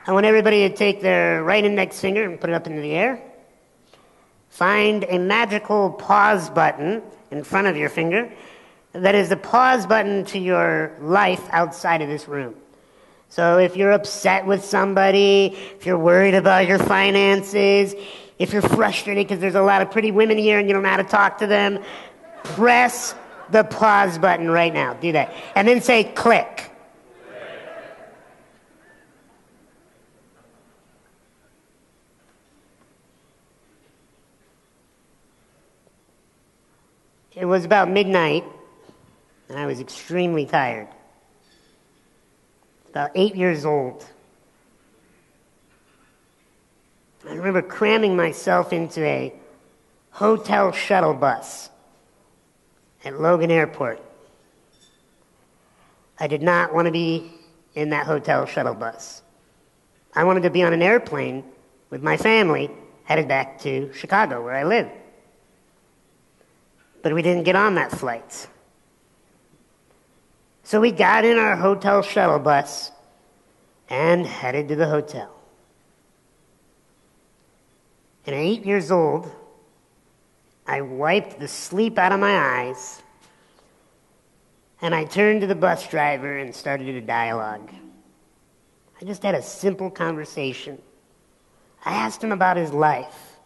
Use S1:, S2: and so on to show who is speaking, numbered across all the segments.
S1: I want everybody to take their right index finger and put it up into the air. Find a magical pause button in front of your finger that is the pause button to your life outside of this room. So if you're upset with somebody, if you're worried about your finances, if you're frustrated because there's a lot of pretty women here and you don't know how to talk to them, press the pause button right now. Do that. And then say click. It was about midnight, and I was extremely tired. About 8 years old. I remember cramming myself into a hotel shuttle bus at Logan Airport. I did not want to be in that hotel shuttle bus. I wanted to be on an airplane with my family headed back to Chicago, where I live. But we didn't get on that flight. So we got in our hotel shuttle bus and headed to the hotel. And at 8 years old, I wiped the sleep out of my eyes, and I turned to the bus driver and started a dialogue. I just had a simple conversation. I asked him about his life,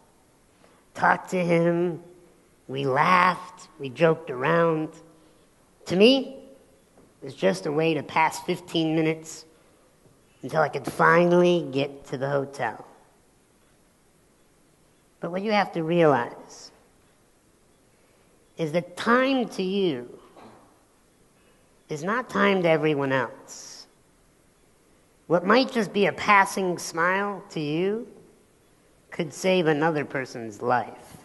S1: talked to him, we laughed, we joked around. To me, it was just a way to pass 15 minutes until I could finally get to the hotel. But what you have to realize is that time to you is not time to everyone else. What might just be a passing smile to you could save another person's life.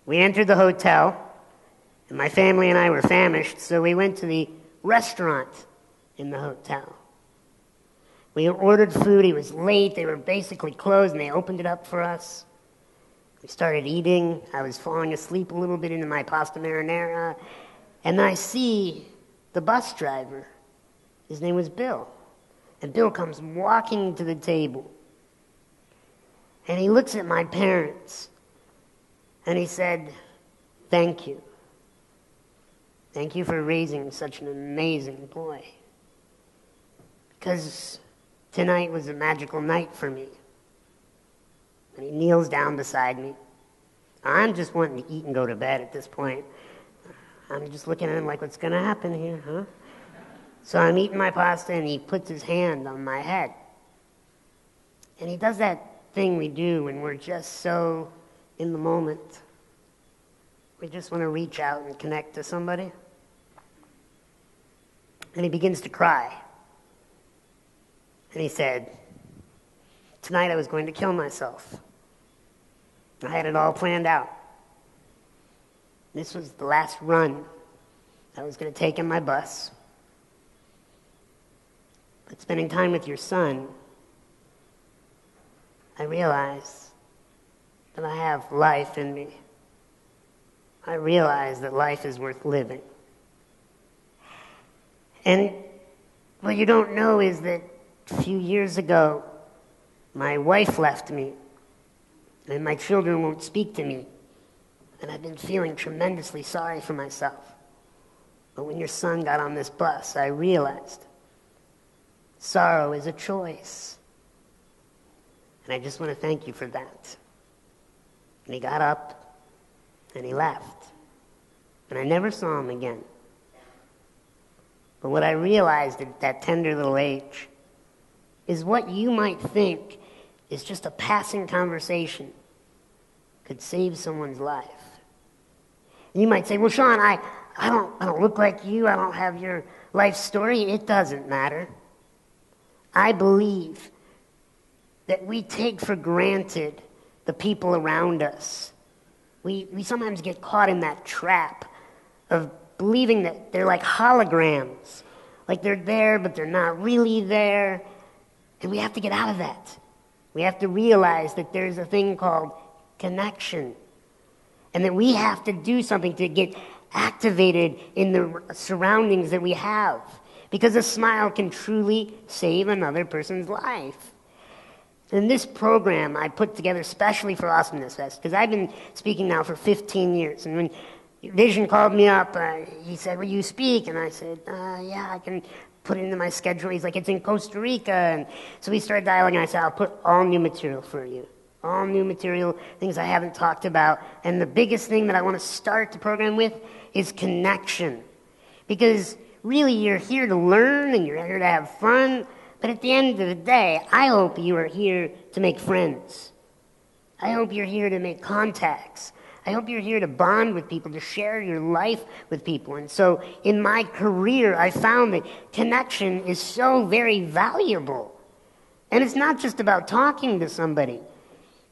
S1: We entered the hotel, and my family and I were famished, so we went to the restaurant in the hotel. We ordered food. It was late. They were basically closed, and they opened it up for us. We started eating. I was falling asleep a little bit into my pasta marinara, and then I see the bus driver. His name was Bill. And Bill comes walking to the table, and he looks at my parents, and he said, "Thank you. Thank you for raising such an amazing boy. Because tonight was a magical night for me." And he kneels down beside me. I'm just wanting to eat and go to bed at this point. I'm just looking at him like, what's going to happen here, huh? So I'm eating my pasta, and he puts his hand on my head. And he does that thing we do when we're just so in the moment. We just want to reach out and connect to somebody. And he begins to cry. And he said, "Tonight I was going to kill myself. I had it all planned out. This was the last run I was going to take in my bus. But spending time with your son, I realized that I have life in me. I realized that life is worth living." And what you don't know is that a few years ago, my wife left me, and my children won't speak to me, and I've been feeling tremendously sorry for myself. But when your son got on this bus, I realized sorrow is a choice. And I just want to thank you for that. And he got up, and he left. And I never saw him again. But what I realized at that tender little age is what you might think is just a passing conversation could save someone's life. And you might say, "Well, Sean, I don't look like you. I don't have your life story." It doesn't matter. I believe that we take for granted the people around us. We sometimes get caught in that trap of believing that they're like holograms, like they're there, but they're not really there. And we have to get out of that. We have to realize that there's a thing called connection, and that we have to do something to get activated in the surroundings that we have. because a smile can truly save another person's life. And this program I put together especially for Awesomeness Fest, because I've been speaking now for 15 years. And when Vision called me up, he said, will you speak? And I said, yeah, I can put it into my schedule. He's like, it's in Costa Rica. And so we started dialoguing, and I said, I'll put all new material for you. All new material, things I haven't talked about. And the biggest thing that I want to start the program with is connection. Because really, you're here to learn and you're here to have fun. But at the end of the day, I hope you are here to make friends. I hope you're here to make contacts. I hope you're here to bond with people, to share your life with people. And so in my career, I found that connection is so very valuable. And it's not just about talking to somebody.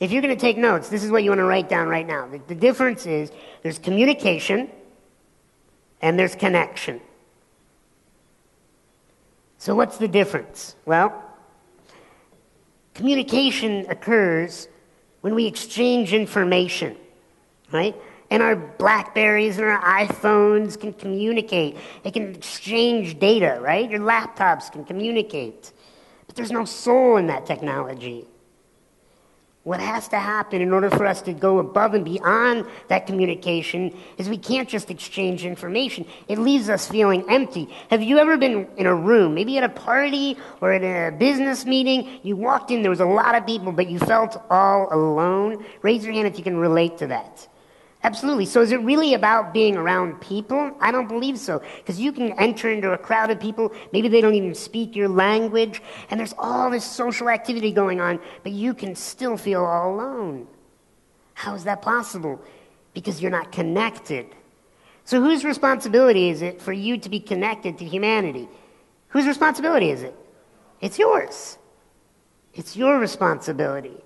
S1: If you're going to take notes, this is what you want to write down right now. The difference is there's communication and there's connection. So what's the difference? Well, communication occurs when we exchange information, right? And our BlackBerries and our iPhones can communicate. They can exchange data, right? Your laptops can communicate. But there's no soul in that technology. What has to happen in order for us to go above and beyond that communication is we can't just exchange information. It leaves us feeling empty. Have you ever been in a room, maybe at a party or at a business meeting, you walked in, there was a lot of people, but you felt all alone? Raise your hand if you can relate to that. Absolutely. So is it really about being around people? I don't believe so. Because you can enter into a crowd of people, maybe they don't even speak your language, and there's all this social activity going on, but you can still feel all alone. How is that possible? Because you're not connected. So whose responsibility is it for you to be connected to humanity? Whose responsibility is it? It's yours. It's your responsibility.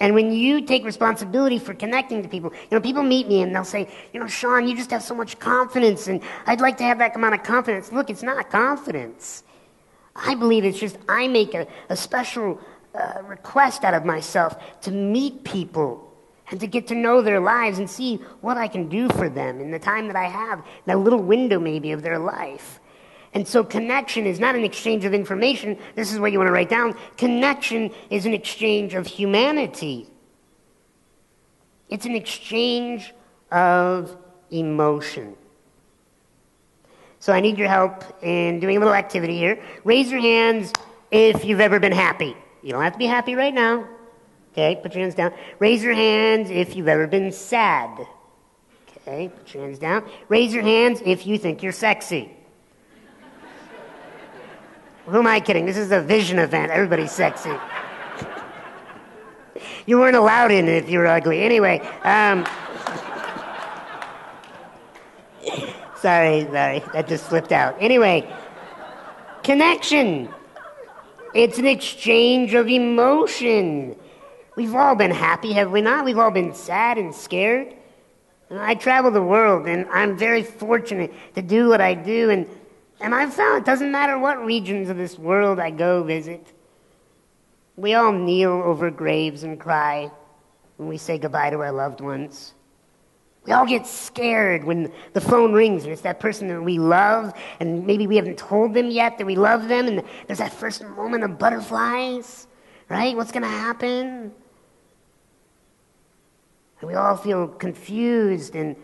S1: And when you take responsibility for connecting to people, people meet me and they'll say, Sean, you just have so much confidence, and I'd like to have that amount of confidence. Look, it's not confidence. I believe it's just I make a special request out of myself to meet people and to get to know their lives and see what I can do for them in the time that I have, that little window maybe of their life. And so connection is not an exchange of information. This is what you want to write down. Connection is an exchange of humanity. It's an exchange of emotion. So I need your help in doing a little activity here. Raise your hands if you've ever been happy. You don't have to be happy right now. Okay, put your hands down. Raise your hands if you've ever been sad. Okay, put your hands down. Raise your hands if you think you're sexy. Who am I kidding? This is a vision event. Everybody's sexy. You weren't allowed in if you were ugly. Anyway, sorry, that just slipped out. Anyway, connection. It's an exchange of emotion. We've all been happy, have we not? We've all been sad and scared. I travel the world, and I'm very fortunate to do what I do, and I've found it doesn't matter what regions of this world I go visit. We all kneel over graves and cry when we say goodbye to our loved ones. We all get scared when the phone rings and it's that person that we love, and maybe we haven't told them yet that we love them, and there's that first moment of butterflies, right? What's going to happen? And we all feel confused and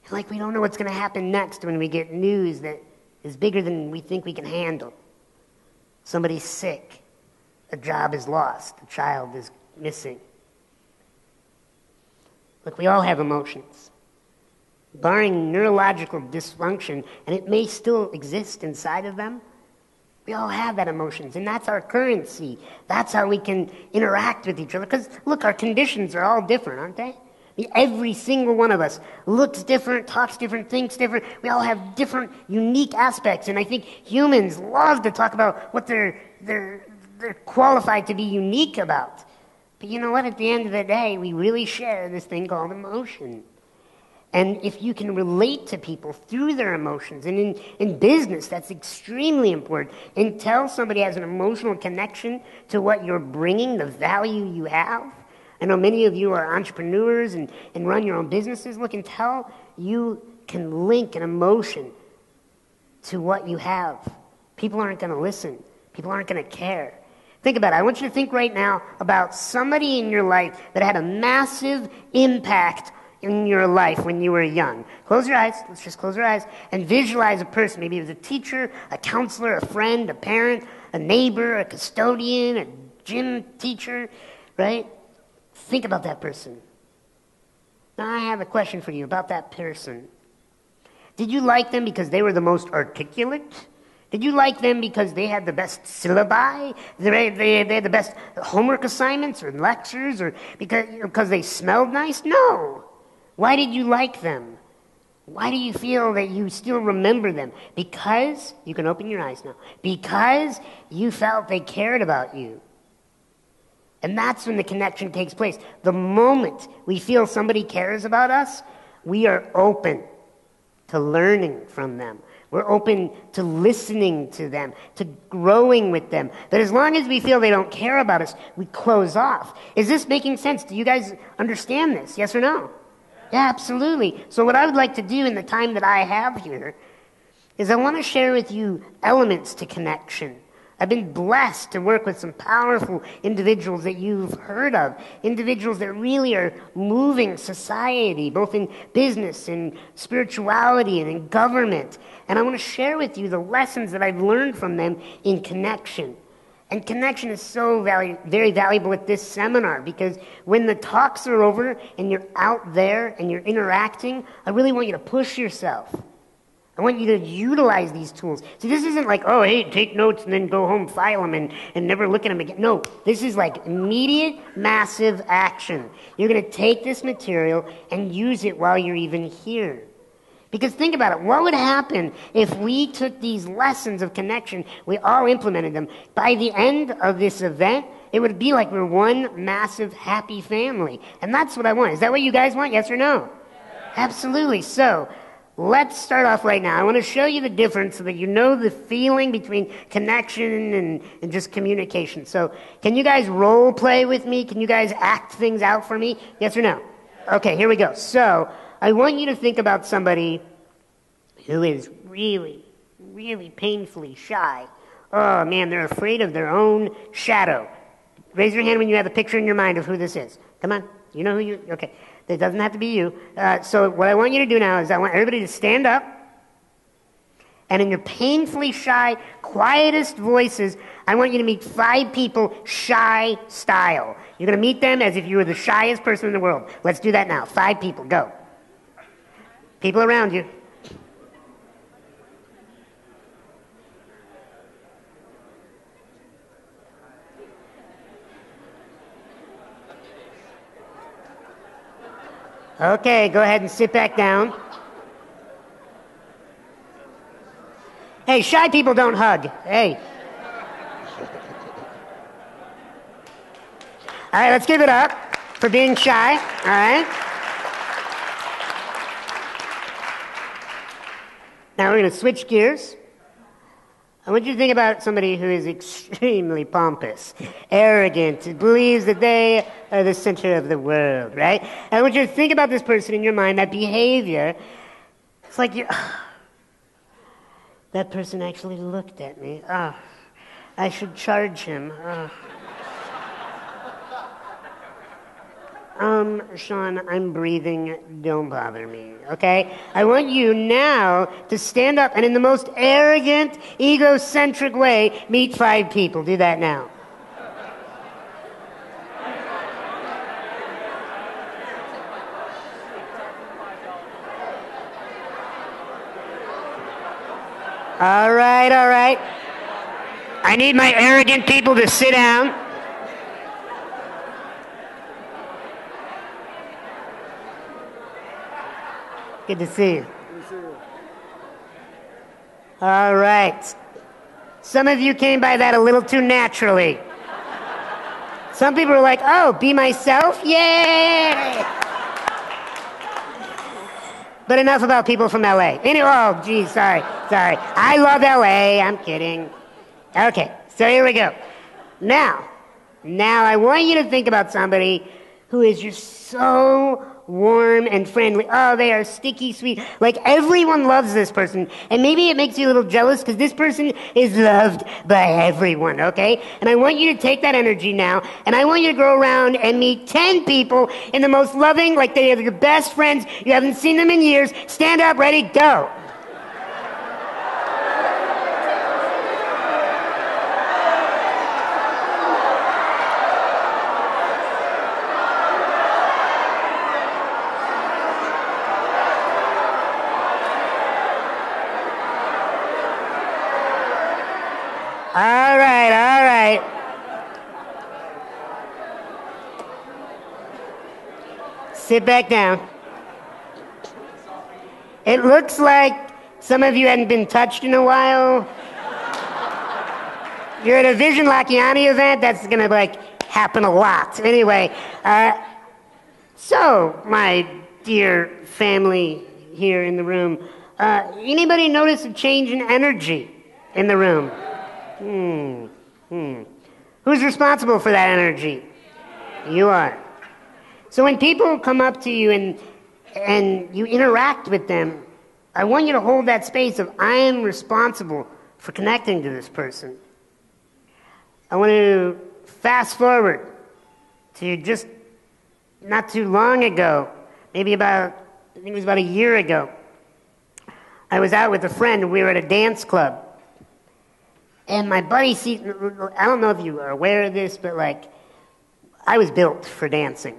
S1: like we don't know what's going to happen next when we get news that is bigger than we think we can handle. Somebody's sick. A job is lost. A child is missing. Look, we all have emotions. Barring neurological dysfunction, and it may still exist inside of them, we all have that emotions, and that's our currency. That's how we can interact with each other. Because, look, our conditions are all different, aren't they? Every single one of us looks different, talks different, thinks different. We all have different, unique aspects, and I think humans love to talk about what they're qualified to be unique about. But you know what? At the end of the day, we really share this thing called emotion. And if you can relate to people through their emotions, and in business, that's extremely important. Until somebody has an emotional connection to what you're bringing, the value you have. I know many of you are entrepreneurs and run your own businesses. Look, until you can link an emotion to what you have. People aren't going to listen. People aren't going to care. Think about it. I want you to think right now about somebody in your life that had a massive impact in your life when you were young. Close your eyes. Let's just close our eyes and visualize a person. Maybe it was a teacher, a counselor, a friend, a parent, a neighbor, a custodian, a gym teacher, right? Think about that person. Now I have a question for you about that person. Did you like them because they were the most articulate? Did you like them because they had the best syllabi? They had the best homework assignments or lectures, or because they smelled nice? No. Why did you like them? Why do you feel that you still remember them? Because, you can open your eyes now, because you felt they cared about you. And that's when the connection takes place. The moment we feel somebody cares about us, we are open to learning from them. We're open to listening to them, to growing with them. But as long as we feel they don't care about us, we close off. Is this making sense? Do you guys understand this? Yes or no? Yeah, absolutely. So what I would like to do in the time that I have here is I want to share with you elements to connection. I've been blessed to work with some powerful individuals that you've heard of, individuals that really are moving society, both in business and spirituality and in government. And I want to share with you the lessons that I've learned from them in connection. And connection is so very valuable at this seminar, because when the talks are over and you're out there and you're interacting, I really want you to push yourself. I want you to utilize these tools. See, this isn't like, oh, hey, take notes and then go home, file them, and never look at them again. No, this is like immediate, massive action. You're going to take this material and use it while you're even here. Because think about it. What would happen if we took these lessons of connection, we all implemented them? By the end of this event, it would be like we're one massive, happy family. And that's what I want. Is that what you guys want? Yes or no? Yeah. Absolutely. So let's start off right now. I want to show you the difference so that you know the feeling between connection and just communication. So can you guys role play with me? Can you guys act things out for me? Yes or no? Okay, here we go. So I want you to think about somebody who is really, really painfully shy. Oh, man, they're afraid of their own shadow. Raise your hand when you have a picture in your mind of who this is. Come on. You know who you... Okay. It doesn't have to be you. So what I want you to do now is I want everybody to stand up, and in your painfully shy, quietest voices, I want you to meet 5 people shy style. You're going to meet them as if you were the shyest person in the world. Let's do that now. 5 people. Go. People around you. Okay, go ahead and sit back down. Hey, shy people don't hug. Hey. All right, let's give it up for being shy. All right. Now we're going to switch gears. I want you to think about somebody who is extremely pompous, arrogant, believes that they are the center of the world, right? And I want you to think about this person in your mind, that behavior. It's like that person actually looked at me. Oh, I should charge him. Sean, I'm breathing. Don't bother me, okay? I want you now to stand up and in the most arrogant, egocentric way, meet 5 people. Do that now. All right. I need my arrogant people to sit down. Good to see you. All right. Some of you came by that a little too naturally. Some people are like, oh, be myself? Yay! But enough about people from LA. Anyway, oh, geez, sorry. I love LA. I'm kidding. Okay, so here we go. Now I want you to think about somebody who is just so warm and friendly. Oh, they are sticky sweet. Like, everyone loves this person. And maybe it makes you a little jealous because this person is loved by everyone, okay? And I want you to take that energy now, and I want you to go around and meet 10 people in the most loving, like they are your best friends. You haven't seen them in years. Stand up, ready, go. All right. Sit back down. It looks like some of you hadn't been touched in a while. You're at a Vision Lakiani event. That's going to, happen a lot. Anyway, so, my dear family here in the room, anybody notice a change in energy in the room? Who's responsible for that energy? You are. So when people come up to you and you interact with them, I want you to hold that space of, I am responsible for connecting to this person. I want to fast forward to just not too long ago, I think it was about a year ago. I was out with a friend, we were at a dance club. And my buddy, I don't know if you are aware of this, but I was built for dancing.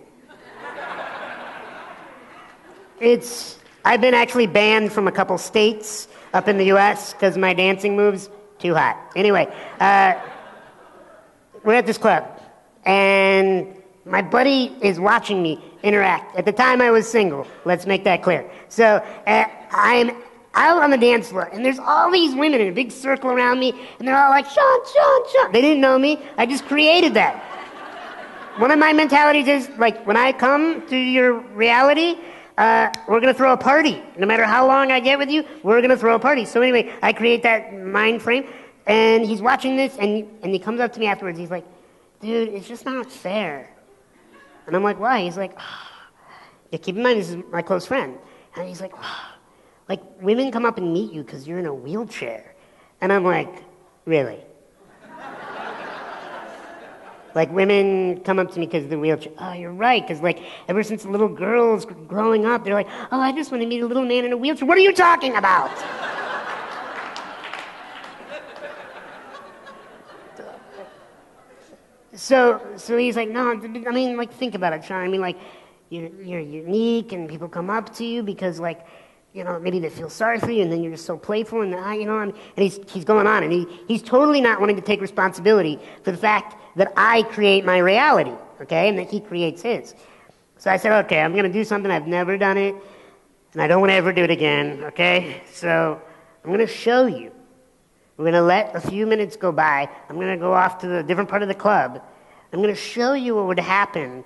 S1: I've been actually banned from a couple states up in the U.S. because my dancing moves too hot. Anyway, we're at this club, and my buddy is watching me interact. At the time, I was single. Let's make that clear. So I'm out on the dance floor, and there's all these women in a big circle around me, and they're all like, Sean. They didn't know me. I just created that. One of my mentalities is, when I come to your reality, we're going to throw a party. No matter how long I get with you, we're going to throw a party. So anyway, I create that mind frame, and he's watching this, and he comes up to me afterwards. He's like, dude, it's just not fair. And I'm like, why? He's like, yeah, keep in mind, this is my close friend. And he's like, women come up and meet you because you're in a wheelchair. And I'm like, really? Women come up to me because of the wheelchair. Oh, you're right, because, ever since little girls growing up, they're like, oh, I just want to meet a little man in a wheelchair. What are you talking about? So he's like, no, I mean, think about it, Sean. I mean, you're unique, and people come up to you because, maybe they feel sorry for you, and then you're just so playful, and and he's going on, and he's totally not wanting to take responsibility for the fact that I create my reality, okay, and that he creates his. So I said, okay, I'm going to do something. I've never done it, and I don't want to ever do it again, okay? So I'm going to show you. We're going to let a few minutes go by. I'm going to go off to a different part of the club. I'm going to show you what would happen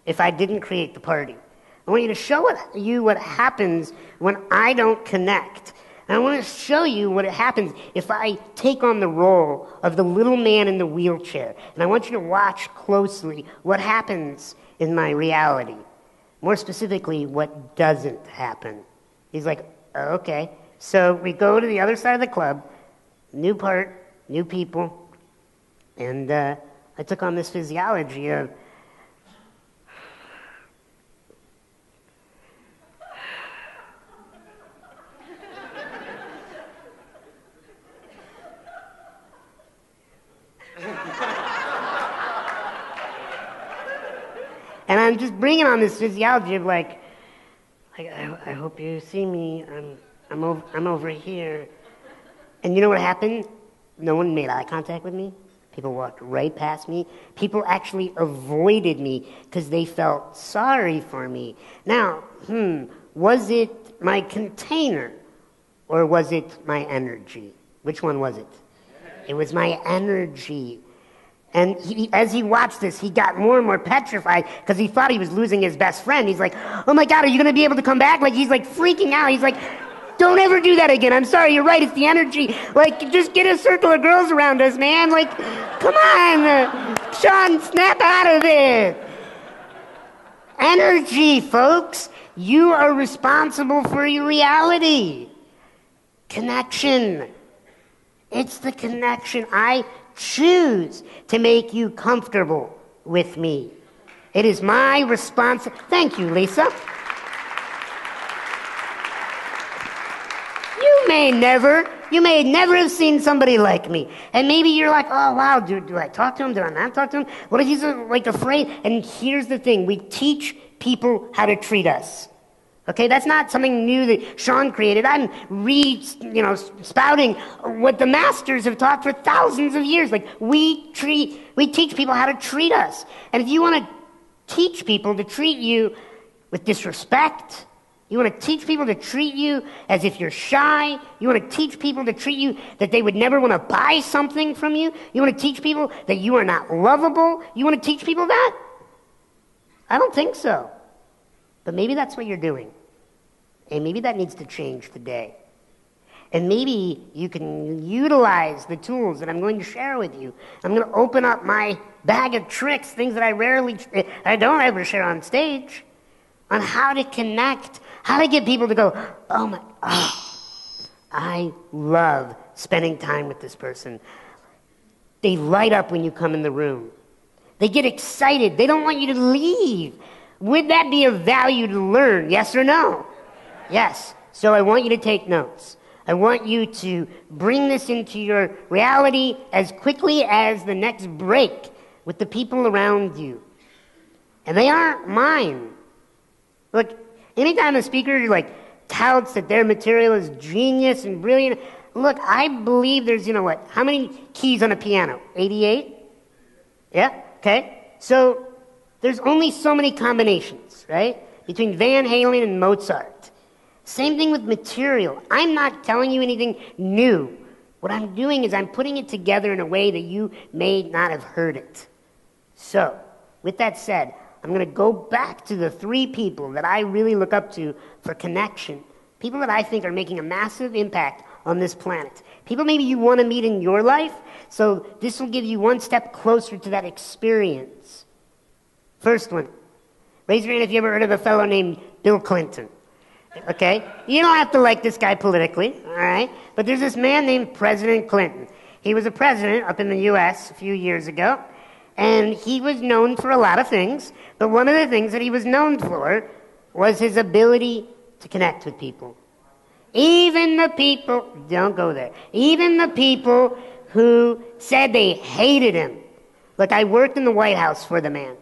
S1: if I didn't create the party. I want you to show you what happens when I don't connect. And I want to show you what happens if I take on the role of the little man in the wheelchair. And I want you to watch closely what happens in my reality. More specifically, what doesn't happen. He's like, oh, okay. So we go to the other side of the club, new part, new people, and I took on this physiology of and I'm just bringing on this physiology of I hope you see me. I'm over here. And you know what happened? No one made eye contact with me. People walked right past me. People actually avoided me because they felt sorry for me. Now, was it my container or was it my energy? Which one was it? It was my energy. And as he watched this, he got more and more petrified because he thought he was losing his best friend. He's like, oh my God, are you going to be able to come back? He's freaking out. He's like, don't ever do that again. I'm sorry, you're right, it's the energy. Just get a circle of girls around us, man. Come on, Sean, snap out of it. Energy, folks. You are responsible for your reality. Connection. It's the connection. I choose to make you comfortable with me. It is my responsibility. Thank you, Lisa. You may never have seen somebody like me. And maybe you're like, oh, wow, do I talk to him? Do I not talk to him? What if he's like afraid? And here's the thing. We teach people how to treat us. Okay, that's not something new that Sean created. I'm spouting what the masters have taught for thousands of years. Like, we teach people how to treat us. And if you want to teach people to treat you with disrespect, you want to teach people to treat you as if you're shy, you want to teach people to treat you that they would never want to buy something from you, you want to teach people that you are not lovable, you want to teach people that? I don't think so. But maybe that's what you're doing. And maybe that needs to change today. And maybe you can utilize the tools that I'm going to share with you. I'm going to open up my bag of tricks, things that I don't ever share on stage, on how to connect, how to get people to go, I love spending time with this person. They light up when you come in the room. They get excited. They don't want you to leave. Would that be of value to learn? Yes or no? Yes. So I want you to take notes. I want you to bring this into your reality as quickly as the next break with the people around you. And they aren't mine. Look, anytime a speaker touts that their material is genius and brilliant, look, I believe there's, how many keys on a piano? 88? Yeah? Okay. So there's only so many combinations, right? Between Van Halen and Mozart. Same thing with material. I'm not telling you anything new. What I'm doing is I'm putting it together in a way that you may not have heard it. So, with that said, I'm going to go back to the 3 people that I really look up to for connection. People that I think are making a massive impact on this planet. People maybe you want to meet in your life, so this will give you one step closer to that experience. First one. Raise your hand if you ever heard of a fellow named Bill Clinton. Okay? You don't have to like this guy politically, all right? But there's this man named President Clinton. He was a president up in the U.S. a few years ago, and he was known for a lot of things, but one of the things that he was known for was his ability to connect with people. Even the people, don't go there, even the people who said they hated him. Look, I worked in the White House for the man,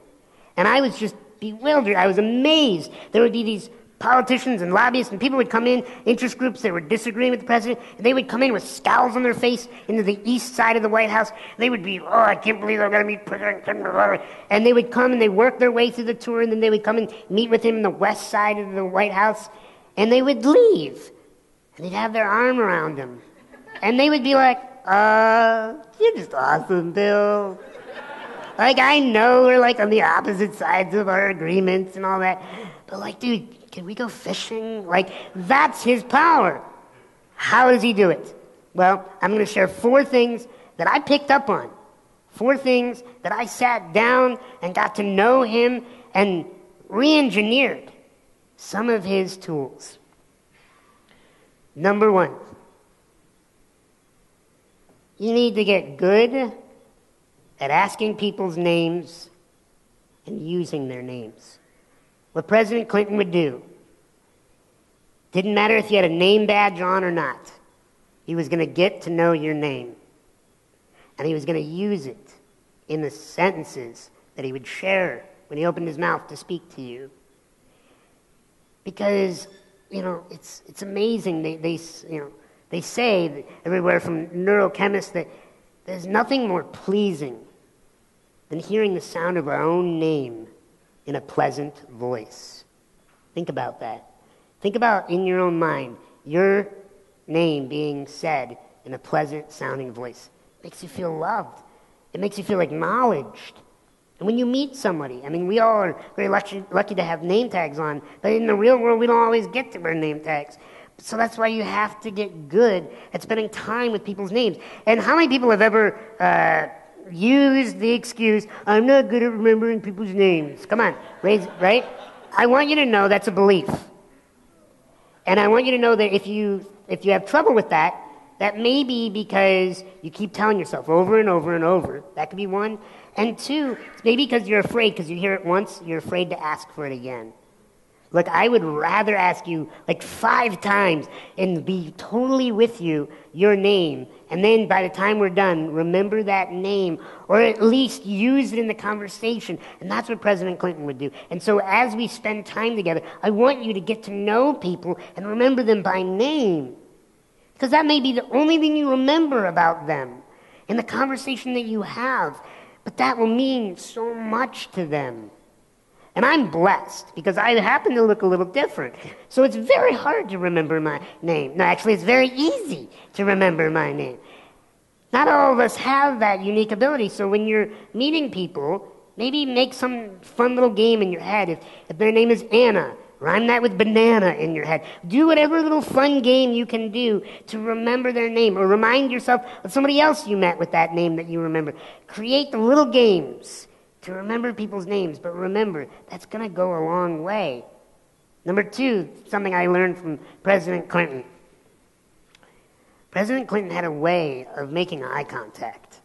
S1: and I was just bewildered. I was amazed. There would be these politicians and lobbyists, and people would come in, interest groups that were disagreeing with the president, and they would come in with scowls on their face into the east side of the White House. They would be, I can't believe I'm going to meet President Clinton. And they would come and they work their way through the tour, and then they would come and meet with him in the west side of the White House, and they would leave, and they'd have their arm around him, and they would be like, you're just awesome, Bill. I know we're on the opposite sides of our agreements and all that, but dude, can we go fishing? That's his power. How does he do it? Well, I'm going to share 4 things that I picked up on. 4 things that I sat down and got to know him and re-engineered some of his tools. Number 1, you need to get good at asking people's names and using their names. What President Clinton would do, didn't matter if you had a name badge on or not, he was going to get to know your name. And he was going to use it in the sentences that he would share when he opened his mouth to speak to you. Because, it's amazing. They say that everywhere from neurochemists that there's nothing more pleasing than hearing the sound of our own name in a pleasant voice. Think about that. Think about in your own mind, your name being said in a pleasant sounding voice. It makes you feel loved. It makes you feel acknowledged. And when you meet somebody, we all are very lucky to have name tags on, but in the real world, we don't always get to wear name tags. So that's why you have to get good at spending time with people's names. And how many people have ever, use the excuse, I'm not good at remembering people's names. Come on, right? I want you to know that's a belief. And I want you to know that if you have trouble with that, that may be because you keep telling yourself over and over and over. That could be one. And two, it's maybe because you're afraid, because you hear it once, you're afraid to ask for it again. Look, I would rather ask you like 5 times and be totally with you, your name, and then by the time we're done, remember that name, or at least use it in the conversation. And that's what President Clinton would do. And so as we spend time together, I want you to get to know people and remember them by name. Because that may be the only thing you remember about them in the conversation that you have. But that will mean so much to them. And I'm blessed because I happen to look a little different. So it's very hard to remember my name. No, actually, it's very easy to remember my name. Not all of us have that unique ability. So when you're meeting people, maybe make some fun little game in your head. If their name is Anna, rhyme that with banana in your head. Do whatever little fun game you can do to remember their name. Or remind yourself of somebody else you met with that name that you remember. Create the little games to remember people's names, but remember, that's going to go a long way. Number 2, something I learned from President Clinton. President Clinton had a way of making eye contact.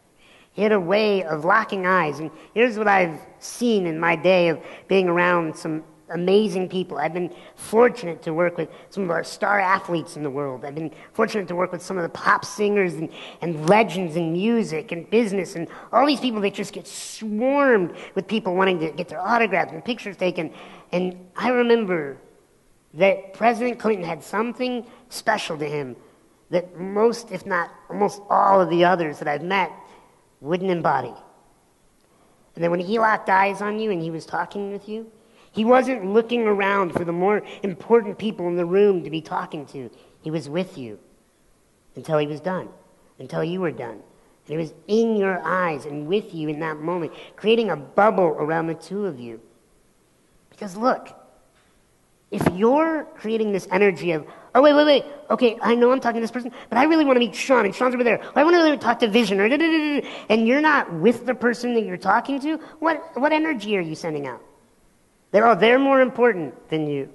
S1: He had a way of locking eyes. And here's what I've seen in my day of being around some amazing people. I've been fortunate to work with some of our star athletes in the world. I've been fortunate to work with some of the pop singers and legends in music and business and all these people that just get swarmed with people wanting to get their autographs and pictures taken. And I remember that President Clinton had something special to him that most, if not almost all of the others that I've met wouldn't embody. And then when he locked eyes on you and he was talking with you, he wasn't looking around for the more important people in the room to be talking to. He was with you until he was done, until you were done. And he was in your eyes and with you in that moment, creating a bubble around the two of you. Because look, if you're creating this energy of, oh, wait, okay, I know I'm talking to this person, but I really want to meet Sean, and Sean's over there. Or I want to talk to Vision, or and you're not with the person that you're talking to, what energy are you sending out? They're more important than you.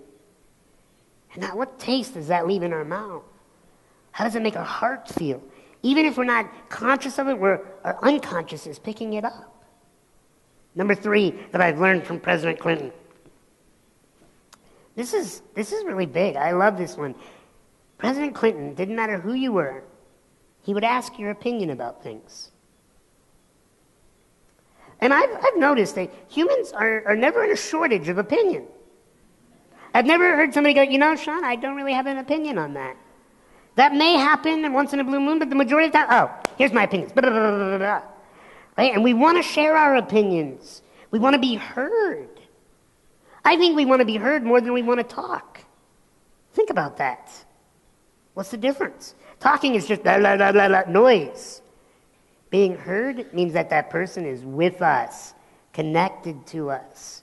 S1: And now, what taste does that leave in our mouth? How does it make our heart feel? Even if we're not conscious of it, our unconscious is picking it up. Number 3 that I've learned from President Clinton. This is really big. I love this one. President Clinton, didn't matter who you were, he would ask your opinion about things. And I've noticed that humans are never in a shortage of opinion. I've never heard somebody go, Sean, I don't really have an opinion on that. That may happen once in a blue moon, but the majority of the time, here's my opinions. Blah, blah, blah, blah, blah. Right? And we want to share our opinions. We want to be heard. I think we want to be heard more than we want to talk. Think about that. What's the difference? Talking is just blah, blah, blah, blah, blah, noise. Being heard means that person is with us, connected to us.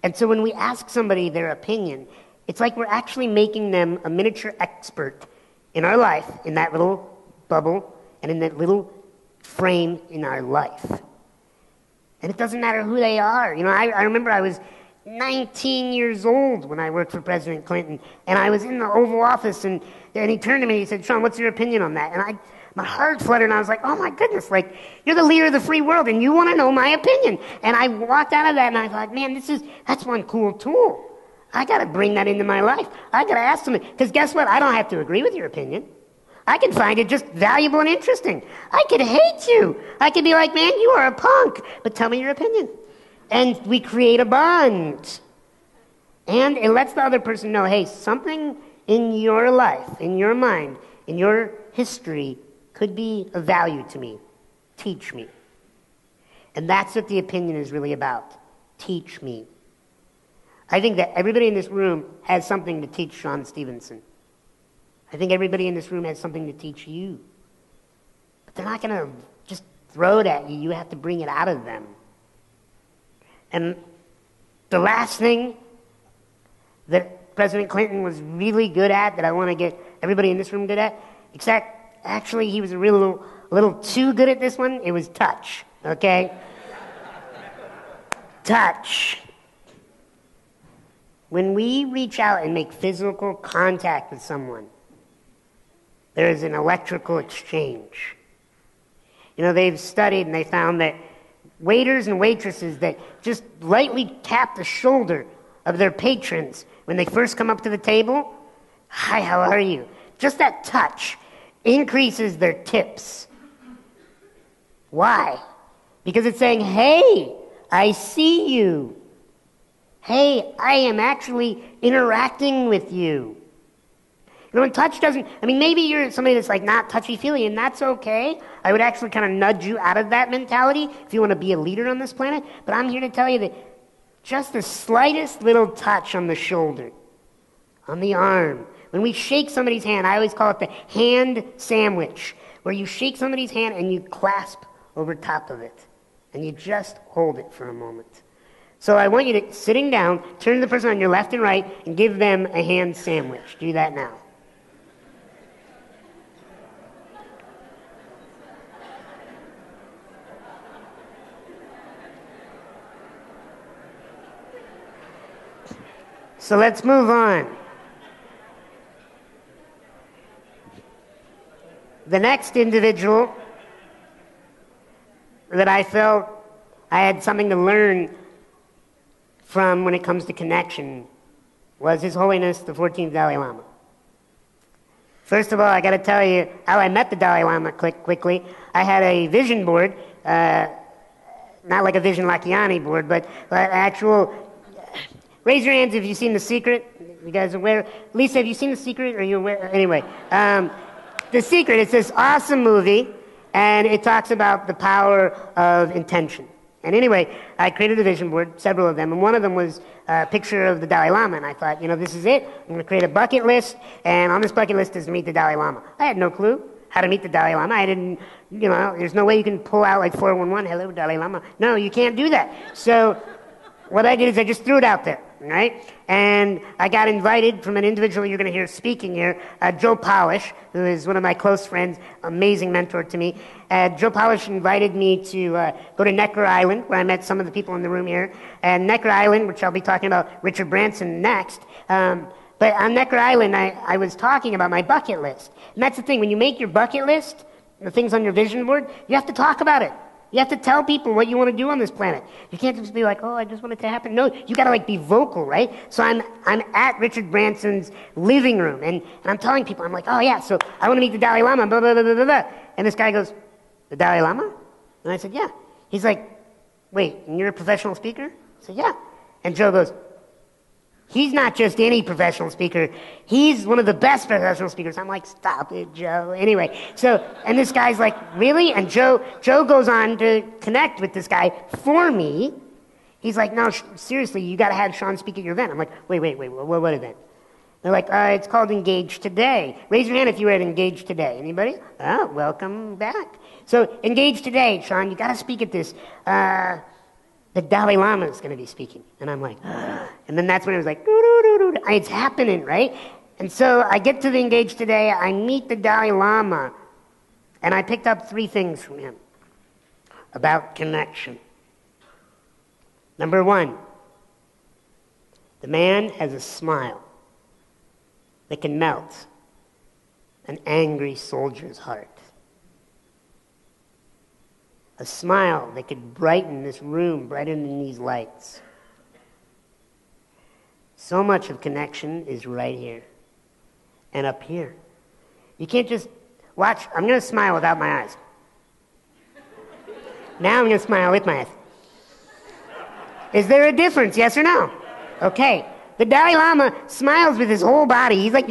S1: And so when we ask somebody their opinion, it's like we're actually making them a miniature expert in our life, in that little bubble, and in that little frame in our life. And it doesn't matter who they are. I remember I was 19 years old when I worked for President Clinton, and I was in the Oval Office, and he turned to me and he said, Sean, what's your opinion on that? And my heart fluttered, and I was like, oh my goodness, you're the leader of the free world, and you want to know my opinion. And I walked out of that, and I thought, man, that's one cool tool. I got to bring that into my life. I got to ask somebody, because guess what? I don't have to agree with your opinion. I can find it just valuable and interesting. I could hate you. I could be like, man, you are a punk, but tell me your opinion. And we create a bond. And it lets the other person know, hey, something in your life, in your mind, in your history could be of value to me. Teach me. And that's what the opinion is really about. Teach me. I think that everybody in this room has something to teach Sean Stephenson. I think everybody in this room has something to teach you. But they're not going to just throw it at you. You have to bring it out of them. And the last thing that President Clinton was really good at, that I want to get everybody in this room good at, except actually he was a little too good at this one, it was touch. okay? Touch. When we reach out and make physical contact with someone, there is an electrical exchange. You know, they've studied and they found that waiters and waitresses that just lightly tap the shoulder of their patrons when they first come up to the table, hi, how are you? Just that touch increases their tips. Why? Because it's saying, hey, I see you. Hey, I am actually interacting with you. You know, when touch doesn't, I mean, maybe you're somebody that's like not touchy-feely, and that's okay. I would actually kind of nudge you out of that mentality if you want to be a leader on this planet. But I'm here to tell you that just the slightest little touch on the shoulder, on the arm, when we shake somebody's hand, I always call it the hand sandwich, where you shake somebody's hand and you clasp over top of it, and you just hold it for a moment. So I want you to, sitting down, turn to the person on your left and right and give them a hand sandwich. Do that now. So let's move on. The next individual that I felt I had something to learn from when it comes to connection was His Holiness the 14th Dalai Lama. First of all, I got to tell you how I met the Dalai Lama quickly. I had a vision board, not like a Vision Lakiani board, but actual... Raise your hands if you've seen The Secret. You guys aware? Lisa, have you seen The Secret? Are you aware? Anyway, The Secret, it's this awesome movie, and it talks about the power of intention. And anyway, I created a vision board, several of them, and one of them was a picture of the Dalai Lama, and I thought, you know, this is it. I'm going to create a bucket list, and on this bucket list is to meet the Dalai Lama. I had no clue how to meet the Dalai Lama. I didn't, you know, there's no way you can pull out like 411, hello, Dalai Lama. No, you can't do that. So what I did is I just threw it out there, right? And I got invited from an individual you're going to hear speaking here, Joe Polish, who is one of my close friends, amazing mentor to me. Joe Polish invited me to go to Necker Island, where I met some of the people in the room here. And Necker Island, which I'll be talking about Richard Branson next. But on Necker Island, I was talking about my bucket list. And that's the thing, when you make your bucket list, the things on your vision board, you have to talk about it. You have to tell people what you want to do on this planet. You can't just be like, oh, I just want it to happen. No, you got to like be vocal, right? So I'm at Richard Branson's living room, and I'm telling people, I'm like, oh yeah, so I want to meet the Dalai Lama, blah, blah, blah, blah, blah, blah. And this guy goes, the Dalai Lama? And I said, yeah. He's like, wait, and you're a professional speaker? I said, yeah. And Joe goes, he's not just any professional speaker. He's one of the best professional speakers. I'm like, stop it, Joe. Anyway, so, and this guy's like, really? And Joe goes on to connect with this guy for me. He's like, no, seriously, you got to have Sean speak at your event. I'm like, wait, what event? They're like, it's called Engage Today. Raise your hand if you were at Engage Today. Anybody? Oh, welcome back. So, Engage Today, Sean, you got to speak at this. The Dalai Lama is going to be speaking. And I'm like, and then that's when it was like, it's happening, right? And so I get to the Engage Today, I meet the Dalai Lama, and I picked up 3 things from him about connection. Number 1, the man has a smile that can melt an angry soldier's heart. A smile that could brighten this room, brighten these lights. So much of connection is right here and up here. You can't just watch. I'm going to smile without my eyes. Now I'm going to smile with my eyes. Is there a difference, yes or no? Okay. The Dalai Lama smiles with his whole body. He's like,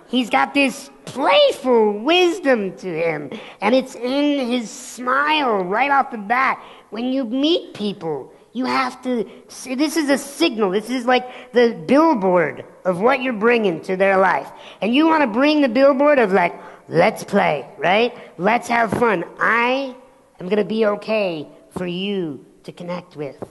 S1: he's got this playful wisdom to him, and it's in his smile right off the bat. When you meet people, you have to see, this is a signal. This is like the billboard of what you're bringing to their life. And you want to bring the billboard of like, let's play, right? Let's have fun. I am going to be okay for you to connect with.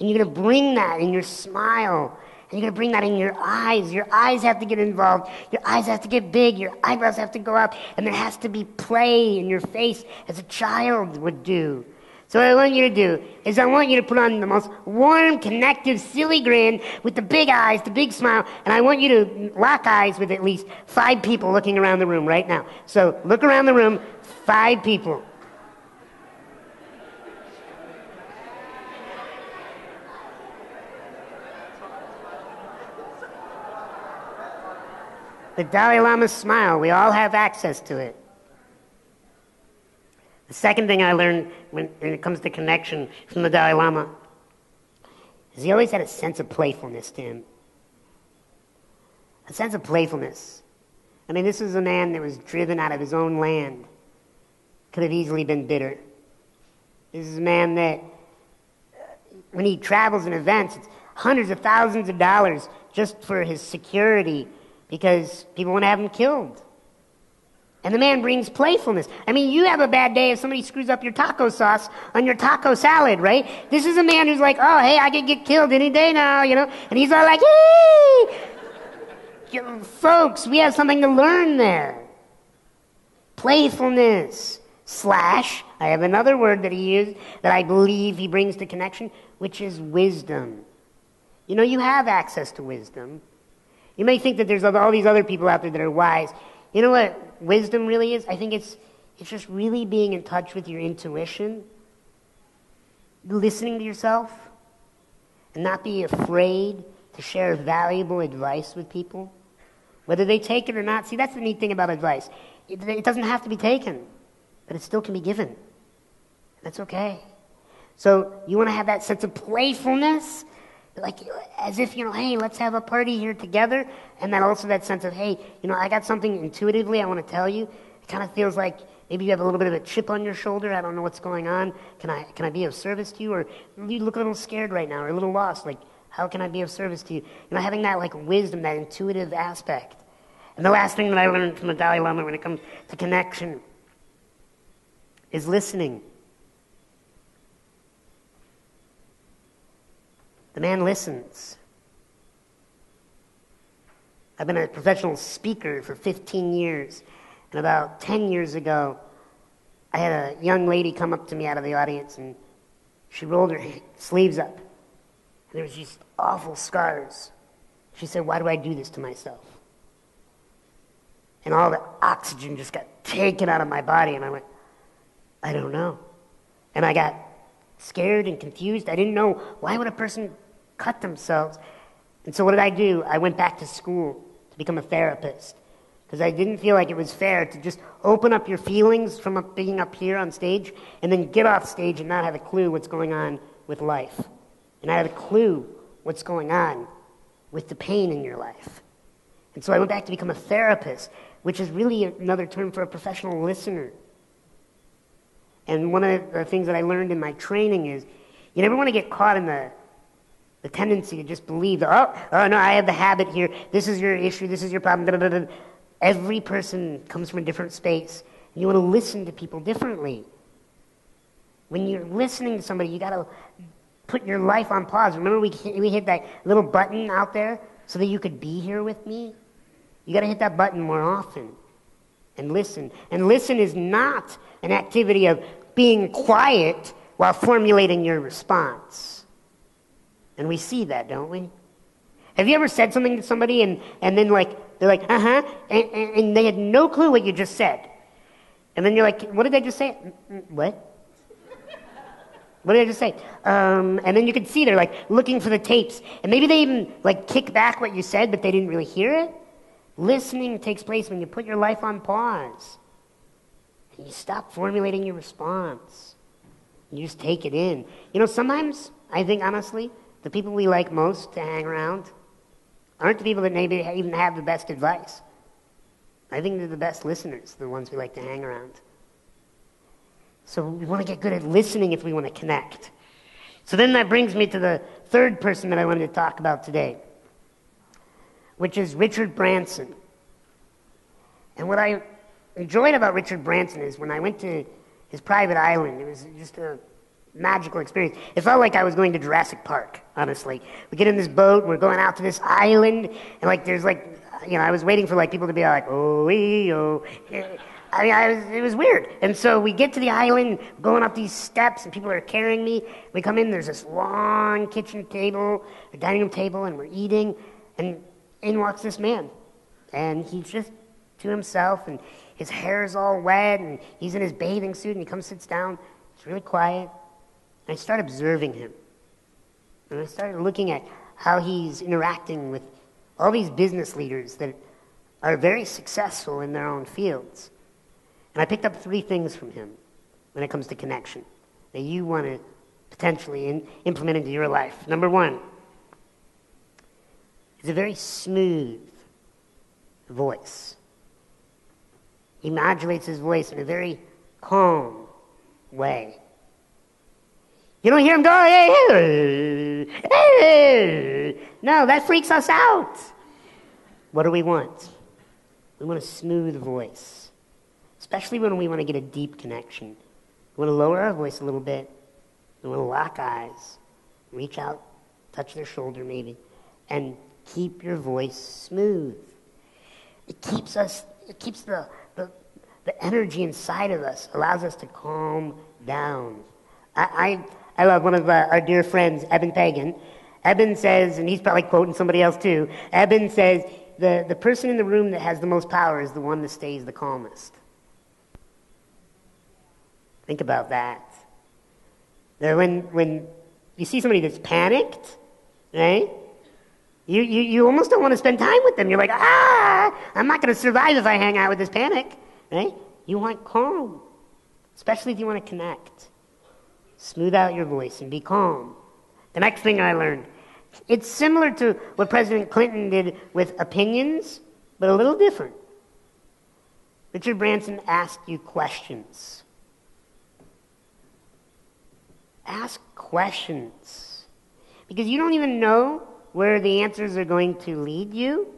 S1: And you're going to bring that in your smile. And you're going to bring that in your eyes. Your eyes have to get involved. Your eyes have to get big. Your eyebrows have to go up. And there has to be play in your face as a child would do. So what I want you to do is I want you to put on the most warm, connective, silly grin with the big eyes, the big smile, and I want you to lock eyes with at least 5 people looking around the room right now. So look around the room, 5 people. The Dalai Lama's smile, we all have access to it. The second thing I learned when it comes to connection from the Dalai Lama is he always had a sense of playfulness to him. A sense of playfulness. I mean, this is a man that was driven out of his own land. Could have easily been bitter. This is a man that, when he travels in events, it's hundreds of thousands of dollars just for his security because people want to have him killed. And the man brings playfulness. I mean, you have a bad day if somebody screws up your taco sauce on your taco salad, right? This is a man who's like, oh, hey, I could get killed any day now, you know? And he's all like, hey! Folks, we have something to learn there. Playfulness. / I have another word that he used that I believe he brings to connection, which is wisdom. You know, you have access to wisdom. You may think that there's all these other people out there that are wise. You know what wisdom really is? I think it's just really being in touch with your intuition, listening to yourself, and not be afraid to share valuable advice with people, whether they take it or not. See, that's the neat thing about advice. It doesn't have to be taken, but it still can be given. That's okay. So you want to have that sense of playfulness, like as if, you know, hey, let's have a party here together. And then also that sense of, hey, you know, I got something intuitively I want to tell you. It kind of feels like maybe you have a little bit of a chip on your shoulder. I don't know what's going on. Can I be of service to you? Or you look a little scared right now or a little lost. Like, how can I be of service to you? You know, having that like wisdom, that intuitive aspect. And the last thing that I learned from the Dalai Lama when it comes to connection is listening. The man listens. I've been a professional speaker for 15 years, and about 10 years ago, I had a young lady come up to me out of the audience, and she rolled her sleeves up, and there was these awful scars. She said, "Why do I do this to myself?" And all the oxygen just got taken out of my body, and I went, I don't know. And I got scared and confused. I didn't know, why would a person cut themselves? And so what did I do? I went back to school to become a therapist because I didn't feel like it was fair to just open up your feelings from being up here on stage and then get off stage and not have a clue what's going on with life. And I had a clue what's going on with the pain in your life. And so I went back to become a therapist, which is really another term for a professional listener. And one of the things that I learned in my training is you never want to get caught in the tendency to just believe, oh no, I have the habit here, this is your issue, this is your problem, da, da, da, da. Every person comes from a different space. And you want to listen to people differently. When you're listening to somebody, you got to put your life on pause. Remember we hit that little button out there so that you could be here with me? You got to hit that button more often and listen. And listen is not an activity of being quiet while formulating your response. And we see that, don't we? Have you ever said something to somebody and then like they're like, and they had no clue what you just said. And then you're like, what did I just say? What? What did I just say? And then you can see they're like looking for the tapes. And maybe they even like kick back what you said, but they didn't really hear it. Listening takes place when you put your life on pause. And you stop formulating your response. You just take it in. You know, sometimes, I think honestly, the people we like most to hang around aren't the people that maybe even have the best advice. I think they're the best listeners, the ones we like to hang around. So we want to get good at listening if we want to connect. So then that brings me to the third person that I wanted to talk about today, which is Richard Branson. And what I enjoyed about Richard Branson is when I went to his private island, it was just a magical experience. It felt like I was going to Jurassic Park, honestly. We get in this boat, we're going out to this island, and like there's like, I was waiting for like people to be like, oh, oh. It was weird. And so we get to the island, going up these steps, and people are carrying me. We come in, there's this long kitchen table, a dining room table, and we're eating, and in walks this man. And he's just to himself, and his hair is all wet, and he's in his bathing suit, and he comes, sits down. It's really quiet. And I start observing him. And I started looking at how he's interacting with all these business leaders that are very successful in their own fields. And I picked up 3 things from him when it comes to connection that you want to potentially implement into your life. Number 1, he's a very smooth voice. He modulates his voice in a very calm way. You don't hear him go, hey, hey, hey. No, that freaks us out. What do we want? We want a smooth voice, especially when we want to get a deep connection. We want to lower our voice a little bit. We want to lock eyes, reach out, touch their shoulder maybe, and keep your voice smooth. It keeps the energy inside of us, allows us to calm down. I love one of our dear friends, Eben Pagan. Eben says, and he's probably quoting somebody else too, Eben says, the person in the room that has the most power is the one that stays the calmest. Think about that. When you see somebody that's panicked, right? You almost don't want to spend time with them. You're like, I'm not going to survive if I hang out with this panic, right? You want calm, especially if you want to connect. Smooth out your voice and be calm. The next thing I learned, it's similar to what President Clinton did with opinions, but a little different. Richard Branson asked you questions. Ask questions. Because you don't even know where the answers are going to lead you.